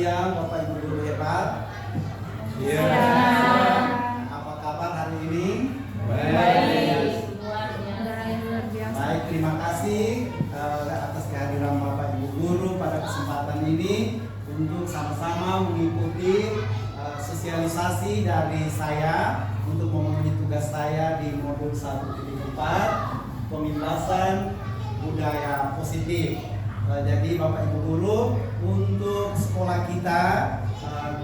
siang Bapak Ibu guru hebat. Iya. Apa kabar hari ini? Baik. Baik, terima kasih atas kehadiran Bapak Ibu guru pada kesempatan ini untuk sama-sama mengikuti sosialisasi dari saya untuk memenuhi tugas saya di modul 1.4 pemimbasan budaya positif. Jadi Bapak Ibu guru, untuk sekolah kita,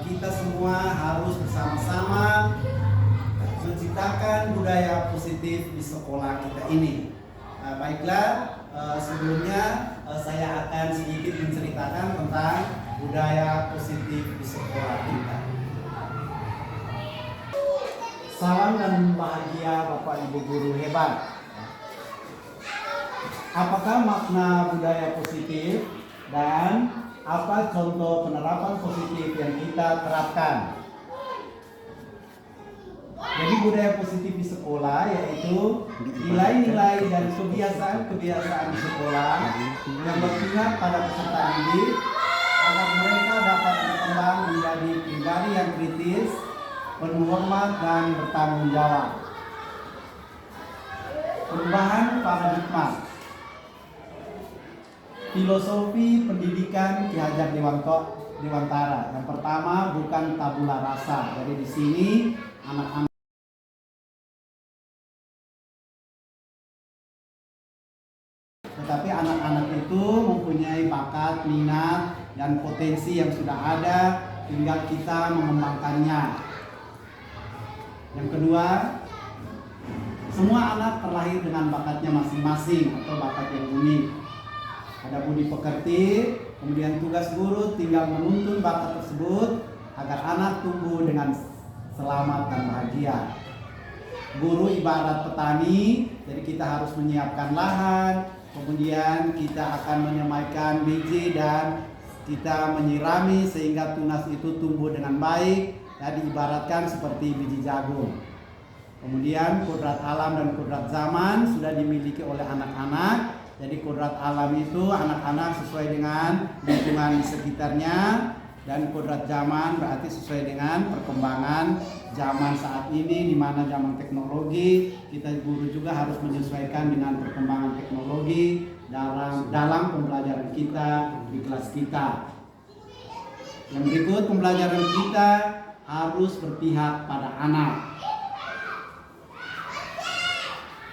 kita semua harus bersama-sama menciptakan budaya positif di sekolah kita ini. Baiklah, sebelumnya saya akan sedikit menceritakan tentang budaya positif di sekolah kita. Salam dan bahagia Bapak Ibu guru hebat. Apakah makna budaya positif dan apa contoh penerapan positif yang kita terapkan? Jadi budaya positif di sekolah yaitu nilai-nilai dan kebiasaan-kebiasaan di sekolah yang berpihak pada peserta didik agar mereka dapat berkembang menjadi pribadi yang kritis, penuh hormat dan bertanggung jawab. Perubahan paradigma. Filosofi pendidikan Ki Hajar Dewantara. Yang pertama, bukan tabula rasa. Jadi di sini anak-anak tetapi anak-anak itu mempunyai bakat, minat, dan potensi yang sudah ada, tinggal kita mengembangkannya. Yang kedua, semua anak terlahir dengan bakatnya masing-masing atau bakat yang unik. Ada budi pekerti, kemudian tugas guru tinggal menuntun bakat tersebut agar anak tumbuh dengan selamat dan bahagia. Guru ibarat petani, jadi kita harus menyiapkan lahan, kemudian kita akan menyemaikan biji dan kita menyirami sehingga tunas itu tumbuh dengan baik. Ya, diibaratkan seperti biji jagung. Kemudian kodrat alam dan kodrat zaman sudah dimiliki oleh anak-anak. Jadi kodrat alam itu anak-anak sesuai dengan lingkungan di sekitarnya, dan kodrat zaman berarti sesuai dengan perkembangan zaman saat ini, di mana zaman teknologi. Kita guru juga harus menyesuaikan dengan perkembangan teknologi dalam pembelajaran kita di kelas kita. Yang berikut, pembelajaran kita harus berpihak pada anak.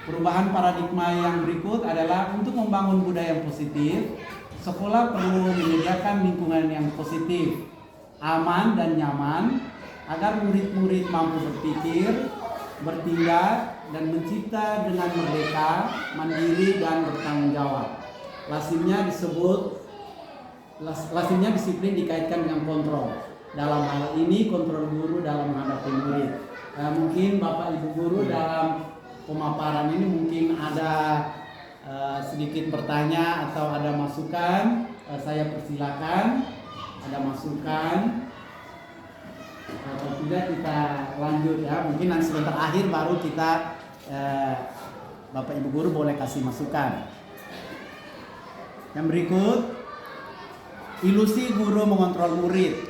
Perubahan paradigma yang berikut adalah untuk membangun budaya yang positif, sekolah perlu menyediakan lingkungan yang positif, aman dan nyaman, agar murid-murid mampu berpikir, bertindak, dan mencipta dengan merdeka, mandiri, dan bertanggung jawab. Lazimnya disiplin dikaitkan dengan kontrol. Dalam hal ini kontrol guru dalam menghadapi murid. Mungkin Bapak Ibu guru dalam pemaparan ini mungkin ada sedikit bertanya atau ada masukan, saya persilakan. Ada masukan atau tidak, kita lanjut ya. Mungkin nanti sebentar akhir baru kita Bapak Ibu guru boleh kasih masukan. Yang berikut, ilusi guru mengontrol murid.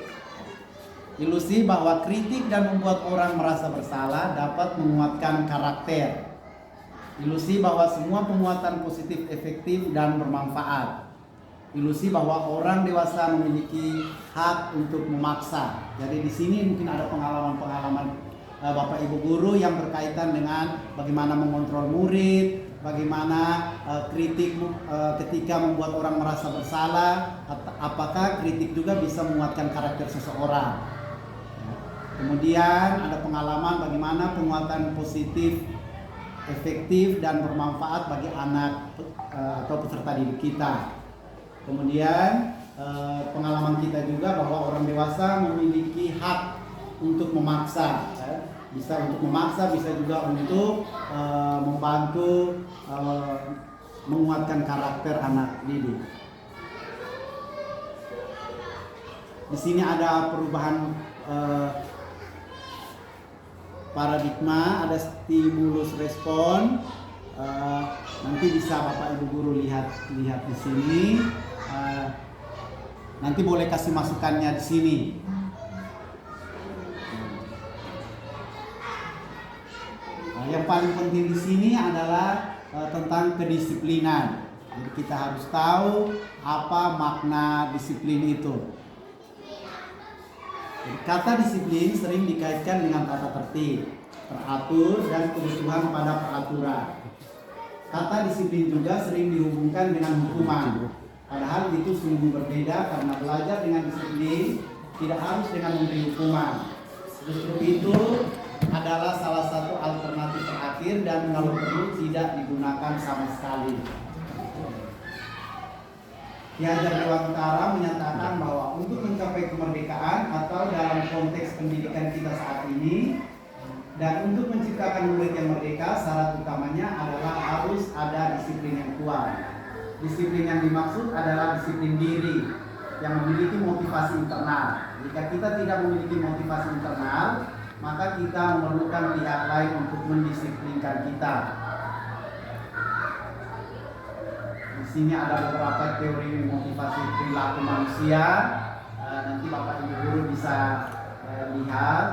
Ilusi bahwa kritik dan membuat orang merasa bersalah dapat menguatkan karakter. Ilusi bahwa semua penguatan positif efektif dan bermanfaat. Ilusi bahwa orang dewasa memiliki hak untuk memaksa. Jadi di sini mungkin ada pengalaman-pengalaman Bapak Ibu guru yang berkaitan dengan bagaimana mengontrol murid, bagaimana kritik ketika membuat orang merasa bersalah, apakah kritik juga bisa menguatkan karakter seseorang. Kemudian ada pengalaman bagaimana penguatan positif, efektif dan bermanfaat bagi anak atau peserta didik kita. Kemudian pengalaman kita juga bahwa orang dewasa memiliki hak untuk memaksa. Bisa untuk memaksa, bisa juga untuk membantu menguatkan karakter anak didik. Di sini ada perubahan paradigma, ada stimulus respon. Nanti bisa Bapak Ibu guru lihat di sini. Nanti boleh kasih masukannya di sini. Nah, yang paling penting di sini adalah tentang kedisiplinan. Jadi kita harus tahu apa makna disiplin itu. Jadi, kata disiplin sering dikaitkan dengan tata tertib, teratur, dan kebutuhan pada peraturan. Kata disiplin juga sering dihubungkan dengan hukuman. Padahal itu sungguh berbeda karena belajar dengan disiplin tidak harus dengan memberi hukuman. Justru itu adalah salah satu alternatif terakhir dan kalau perlu tidak digunakan sama sekali. Ki Hajar Dewantara menyatakan bahwa untuk mencapai kemerdekaan atau dalam konteks pendidikan kita saat ini dan untuk menciptakan murid yang merdeka, syarat utamanya adalah harus ada disiplin yang kuat. Disiplin yang dimaksud adalah disiplin diri yang memiliki motivasi internal. Jika kita tidak memiliki motivasi internal, maka kita memerlukan pihak lain untuk mendisiplinkan kita. Di sini ada beberapa teori motivasi perilaku manusia. Nanti Bapak Ibu guru bisa lihat,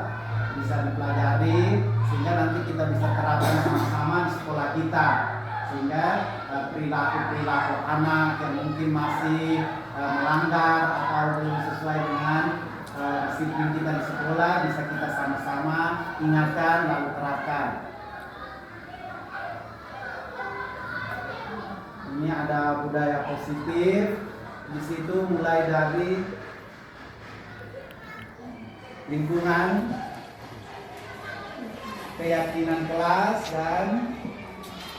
bisa dipelajari, sehingga nanti kita bisa terapkan sama-sama di sekolah kita. Sehingga perilaku anak yang mungkin masih melanggar atau belum sesuai dengan disiplin kita di sekolah bisa kita sama-sama ingatkan lalu terapkan. Ini ada budaya positif. Di situ mulai dari lingkungan, keyakinan kelas, dan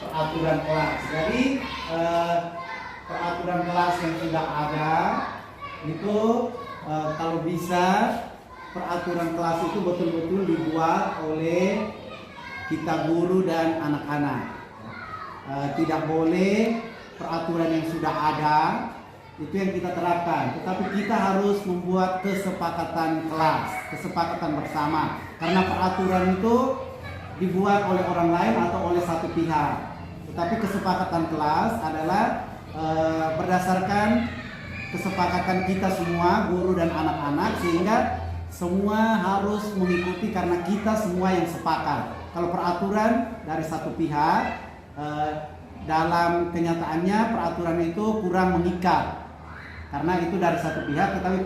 peraturan kelas. Jadi peraturan kelas yang sudah ada itu kalau bisa peraturan kelas itu betul-betul dibuat oleh kita guru dan anak-anak. Tidak boleh peraturan yang sudah ada itu yang kita terapkan, tetapi kita harus membuat kesepakatan kelas, kesepakatan bersama, karena peraturan itu dibuat oleh orang lain atau oleh satu pihak. Tetapi kesepakatan kelas adalah berdasarkan kesepakatan kita semua, guru dan anak-anak, sehingga semua harus mengikuti karena kita semua yang sepakat. Kalau peraturan dari satu pihak, dalam kenyataannya peraturan itu kurang mengikat karena itu dari satu pihak, tetapi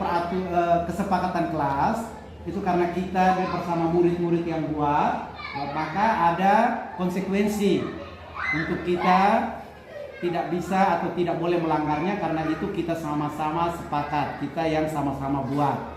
kesepakatan kelas itu karena kita bersama murid-murid yang buat, maka ada konsekuensi untuk kita tidak bisa atau tidak boleh melanggarnya karena itu kita sama-sama sepakat, kita yang sama-sama buat.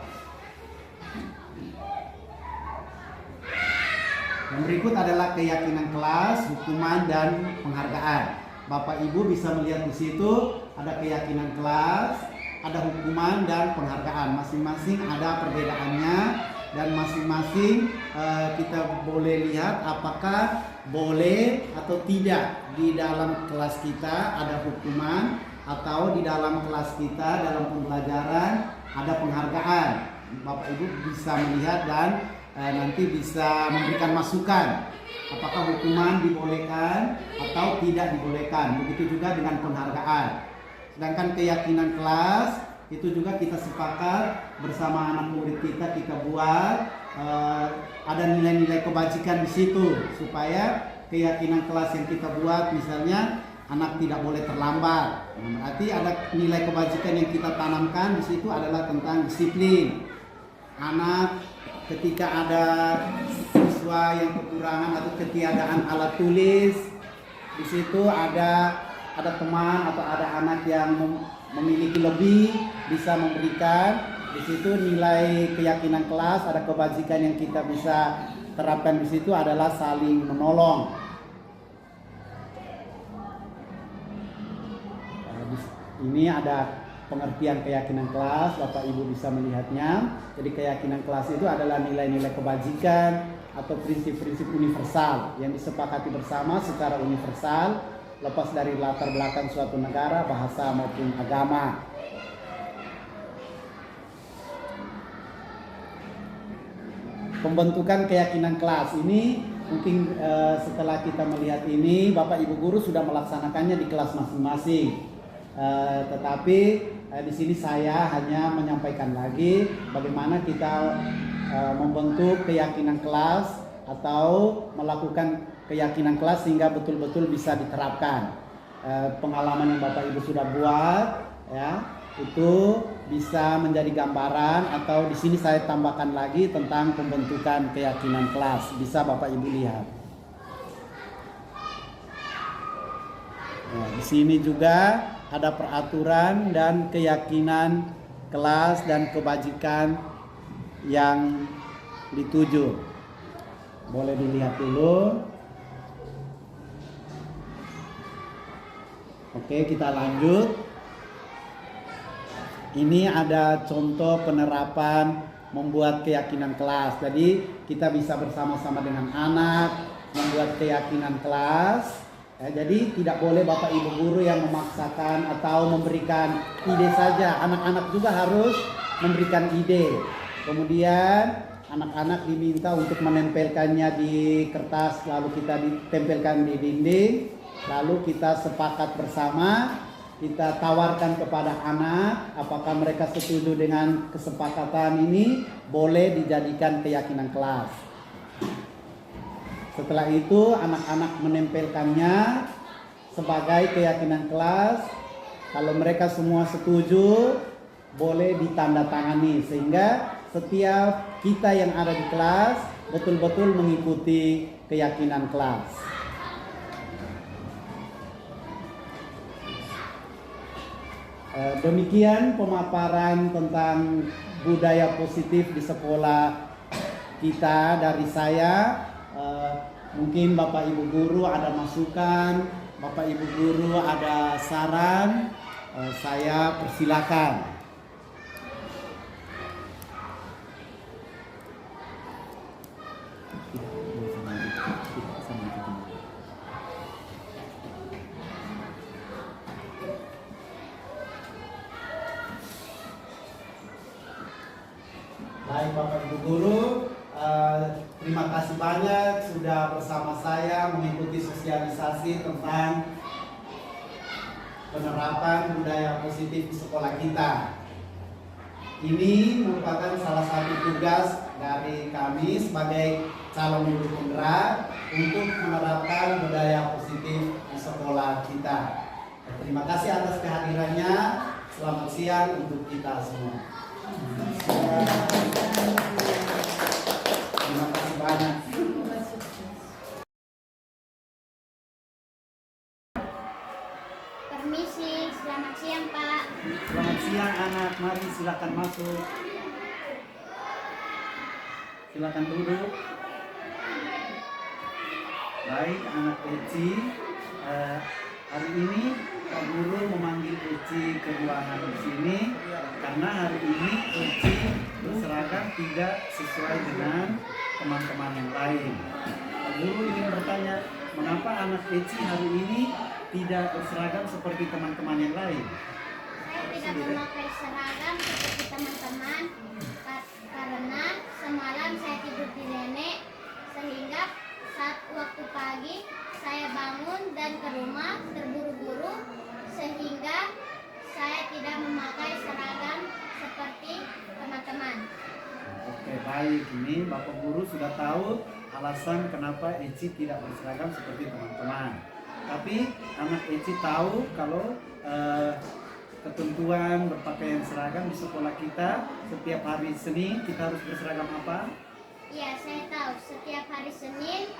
Yang berikut adalah keyakinan kelas, hukuman, dan penghargaan. Bapak Ibu bisa melihat di situ ada keyakinan kelas, ada hukuman, dan penghargaan. Masing-masing ada perbedaannya dan masing-masing kita boleh lihat apakah boleh atau tidak di dalam kelas kita ada hukuman atau di dalam kelas kita dalam pembelajaran ada penghargaan. Bapak Ibu bisa melihat dan nanti bisa memberikan masukan apakah hukuman dibolehkan atau tidak dibolehkan. Begitu juga dengan penghargaan. Sedangkan keyakinan kelas itu juga kita sepakat bersama anak murid kita buat ada nilai-nilai kebajikan di situ supaya keyakinan kelas yang kita buat misalnya anak tidak boleh terlambat. Berarti ada nilai kebajikan yang kita tanamkan di situ adalah tentang disiplin. Anak ketika ada siswa yang kekurangan atau ketiadaan alat tulis, di situ ada teman atau ada anak yang memiliki lebih bisa memberikan. Di situ nilai keyakinan kelas, ada kebajikan yang kita bisa terapkan di situ adalah saling menolong. Ini ada pengertian keyakinan kelas, Bapak Ibu bisa melihatnya. Jadi keyakinan kelas itu adalah nilai-nilai kebajikan atau prinsip-prinsip universal yang disepakati bersama secara universal, lepas dari latar belakang suatu negara, bahasa maupun agama. Pembentukan keyakinan kelas ini mungkin setelah kita melihat ini, Bapak Ibu guru sudah melaksanakannya di kelas masing-masing. Tetapi di sini saya hanya menyampaikan lagi bagaimana kita membentuk keyakinan kelas atau melakukan keyakinan kelas sehingga betul-betul bisa diterapkan. Pengalaman yang Bapak Ibu sudah buat, ya, itu bisa menjadi gambaran, atau di sini saya tambahkan lagi tentang pembentukan keyakinan kelas. Bisa Bapak Ibu lihat. Nah, di sini juga ada peraturan dan keyakinan kelas dan kebajikan yang dituju. Boleh dilihat dulu. Oke, kita lanjut. Ini ada contoh penerapan membuat keyakinan kelas. Jadi kita bisa bersama-sama dengan anak membuat keyakinan kelas. Jadi tidak boleh Bapak Ibu guru yang memaksakan atau memberikan ide saja. Anak-anak juga harus memberikan ide. Kemudian anak-anak diminta untuk menempelkannya di kertas, lalu kita ditempelkan di dinding. Lalu kita sepakat bersama, kita tawarkan kepada anak apakah mereka setuju dengan kesepakatan ini, boleh dijadikan keyakinan kelas. Setelah itu anak-anak menempelkannya sebagai keyakinan kelas. Kalau mereka semua setuju, boleh ditandatangani sehingga setiap kita yang ada di kelas betul-betul mengikuti keyakinan kelas. Demikian pemaparan tentang budaya positif di sekolah kita dari saya. Mungkin Bapak Ibu guru ada masukan, Bapak Ibu guru ada saran, saya persilakan. Baik Bapak Ibu guru, terima kasih banyak sudah bersama saya mengikuti sosialisasi tentang penerapan budaya positif di sekolah kita. Ini merupakan salah satu tugas dari kami sebagai calon guru penggerak untuk menerapkan budaya positif di sekolah kita. Terima kasih atas kehadirannya. Selamat siang untuk kita semua. Terima kasih banyak. Permisi, selamat siang Pak. Selamat siang anak, mari silakan masuk. Silakan duduk. Baik anak Eci, hari ini Pak Guru memanggil Eci ke ruangan di sini karena hari ini Eci berseragam tidak sesuai dengan teman-teman yang lain. Pak Guru ingin bertanya, mengapa anak Eci hari ini tidak berseragam seperti teman-teman yang lain? Saya tidak memakai seragam seperti teman-teman karena semalam saya tidur di nenek, sehingga saat waktu pagi saya bangun dan ke rumah terburu-buru sehingga saya tidak memakai seragam seperti teman-teman. Oke, baik. Ini Bapak Guru sudah tahu alasan kenapa Eci tidak berseragam seperti teman-teman. Tapi anak Eci tahu kalau ketentuan berpakaian seragam di sekolah kita setiap hari Senin kita harus berseragam apa? Ya, saya tahu setiap hari Senin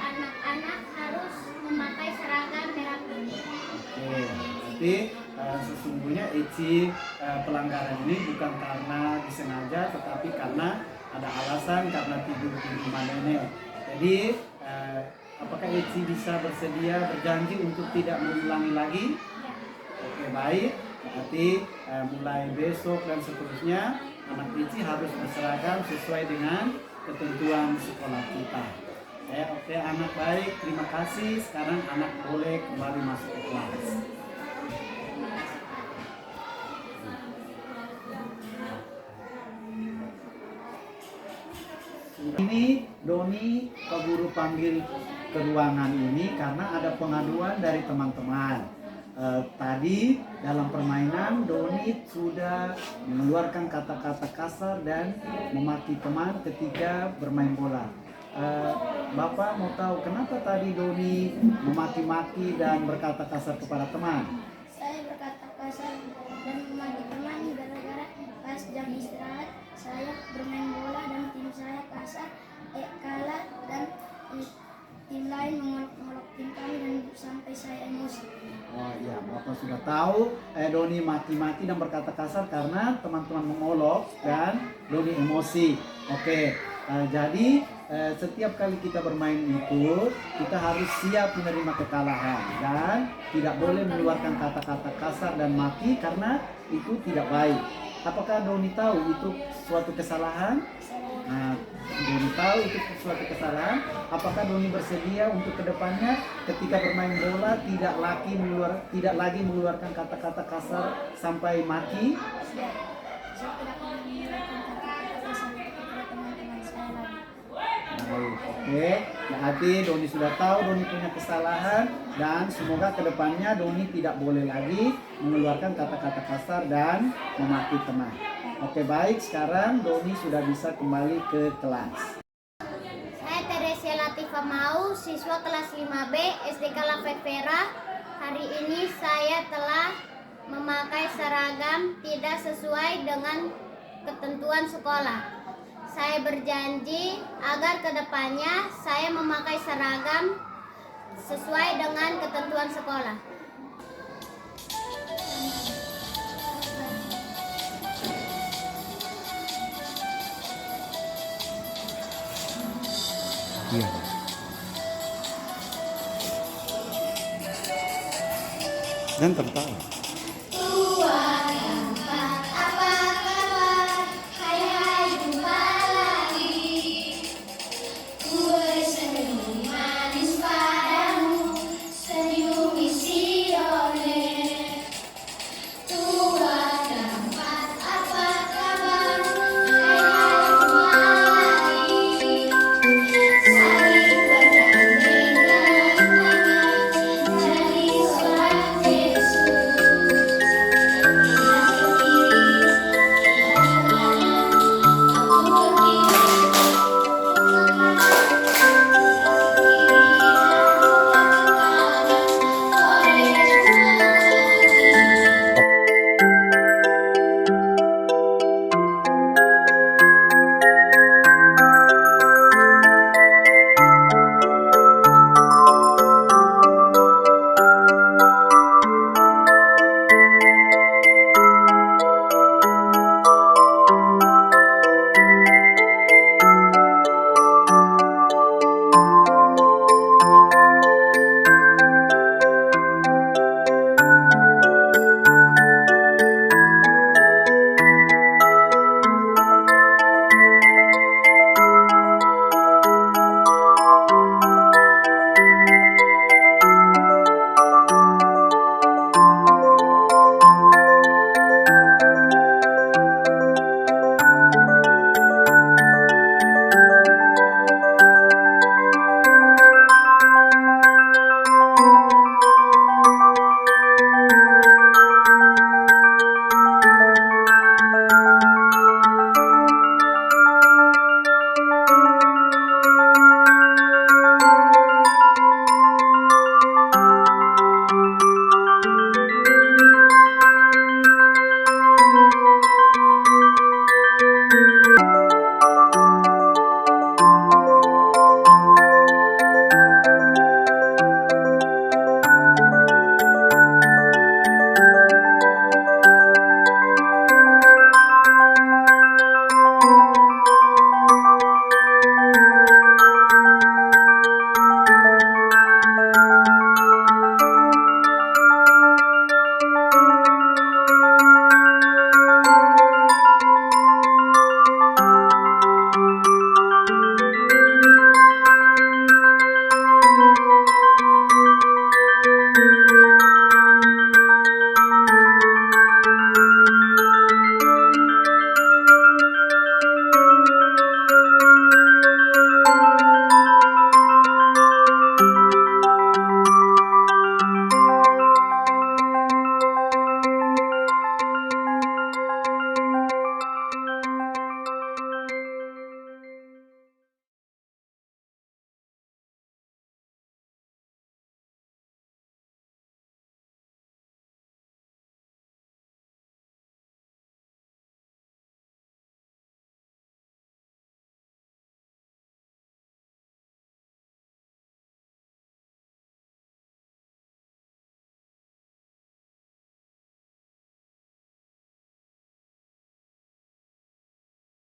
anak-anak harus memakai seragam merah putih. Oke, jadi sesungguhnya Eci pelanggaran ini bukan karena disengaja, tetapi karena ada alasan karena tidur di rumah nenek. Jadi apakah Eci bisa bersedia berjanji untuk tidak mengulangi lagi? Ya. Oke, baik. Berarti mulai besok dan seterusnya anak Eci harus berseragam sesuai dengan ketentuan sekolah kita. Oke, anak baik, terima kasih. Sekarang anak boleh kembali masuk ke kelas. Ini Doni Pak Guru panggil ke ruangan ini karena ada pengaduan dari teman-teman. Tadi dalam permainan Doni sudah mengeluarkan kata-kata kasar dan memaki teman ketika bermain bola. Bapak mau tahu kenapa tadi Doni memaki-maki dan berkata kasar kepada teman? Saya berkata kasar dan memaki teman gara-gara pas jam istirahat saya bermain bola dan tim saya kalah dan tim lain mengolok tim kami dan sampai saya emosi. Oh iya, Bapak sudah tahu Doni maki-maki dan berkata kasar karena teman-teman mengolok dan Doni emosi. Oke, jadi setiap kali kita bermain itu kita harus siap menerima kekalahan dan tidak boleh mengeluarkan kata-kata kasar dan maki karena itu tidak baik. Apakah Doni tahu itu suatu kesalahan? Nah, Doni tahu itu suatu kesalahan. Apakah Doni bersedia untuk kedepannya ketika bermain bola tidak lagi mengeluarkan kata-kata kasar sampai maki? Saya tidak akan mengeluarkan kata-kata kasar kepada teman-teman saya lagi. Baik, oke. Berarti Doni sudah tahu Doni punya kesalahan dan semoga kedepannya Doni tidak boleh lagi mengeluarkan kata-kata kasar dan memaki teman. Oke, baik. Sekarang Doni sudah bisa kembali ke kelas. Saya Teresia Latifa Mau, siswa kelas 5B SDK Lafet Vera. Hari ini saya telah memakai seragam tidak sesuai dengan ketentuan sekolah. Saya berjanji agar kedepannya saya memakai seragam sesuai dengan ketentuan sekolah. Iya. Dan tertawa.